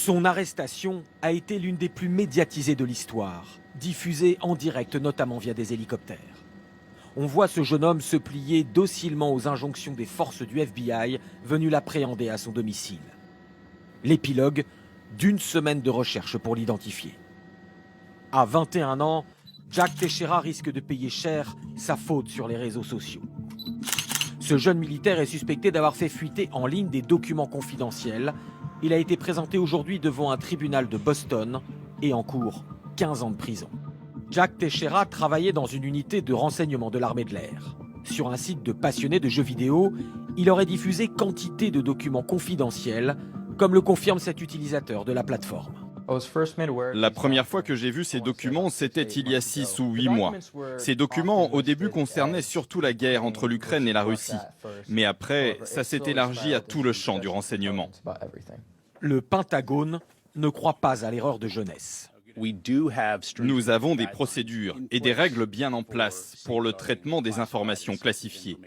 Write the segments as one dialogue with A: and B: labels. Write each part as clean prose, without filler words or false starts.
A: Son arrestation a été l'une des plus médiatisées de l'histoire, diffusée en direct notamment via des hélicoptères. On voit ce jeune homme se plier docilement aux injonctions des forces du FBI venues l'appréhender à son domicile. L'épilogue d'une semaine de recherche pour l'identifier. À 21 ans, Jack Teixeira risque de payer cher sa faute sur les réseaux sociaux. Ce jeune militaire est suspecté d'avoir fait fuiter en ligne des documents confidentiels. Il a été présenté aujourd'hui devant un tribunal de Boston et encourt 15 ans de prison. Jack Teixeira travaillait dans une unité de renseignement de l'armée de l'air. Sur un site de passionnés de jeux vidéo, il aurait diffusé quantité de documents confidentiels, comme le confirme cet utilisateur de la plateforme.
B: La première fois que j'ai vu ces documents, c'était il y a 6 ou 8 mois. Ces documents, au début, concernaient surtout la guerre entre l'Ukraine et la Russie. Mais après, ça s'est élargi à tout le champ du renseignement.
A: Le Pentagone ne croit pas à l'erreur de jeunesse.
B: Nous avons des procédures et des règles bien en place pour le traitement des informations classifiées.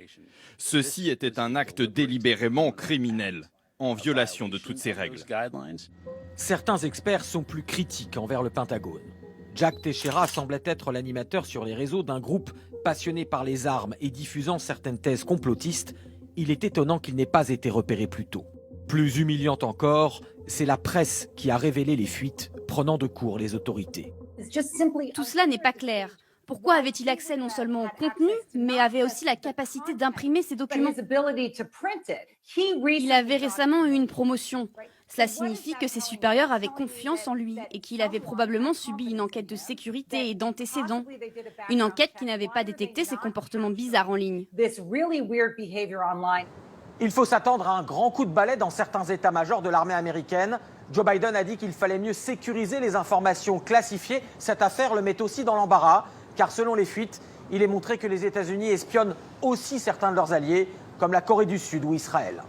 B: Ceci était un acte délibérément criminel, en violation de toutes ces règles.
A: Certains experts sont plus critiques envers le Pentagone. Jack Teixeira semblait être l'animateur sur les réseaux d'un groupe passionné par les armes et diffusant certaines thèses complotistes. Il est étonnant qu'il n'ait pas été repéré plus tôt. Plus humiliant encore, c'est la presse qui a révélé les fuites, prenant de court les autorités.
C: Tout cela n'est pas clair. Pourquoi avait-il accès non seulement au contenu, mais avait aussi la capacité d'imprimer ces documents? Il avait récemment eu une promotion. Cela signifie que ses supérieurs avaient confiance en lui et qu'il avait probablement subi une enquête de sécurité et d'antécédents. Une enquête qui n'avait pas détecté ses comportements bizarres en ligne.
A: Il faut s'attendre à un grand coup de balai dans certains états-majors de l'armée américaine. Joe Biden a dit qu'il fallait mieux sécuriser les informations classifiées. Cette affaire le met aussi dans l'embarras, car selon les fuites, il est montré que les États-Unis espionnent aussi certains de leurs alliés, comme la Corée du Sud ou Israël.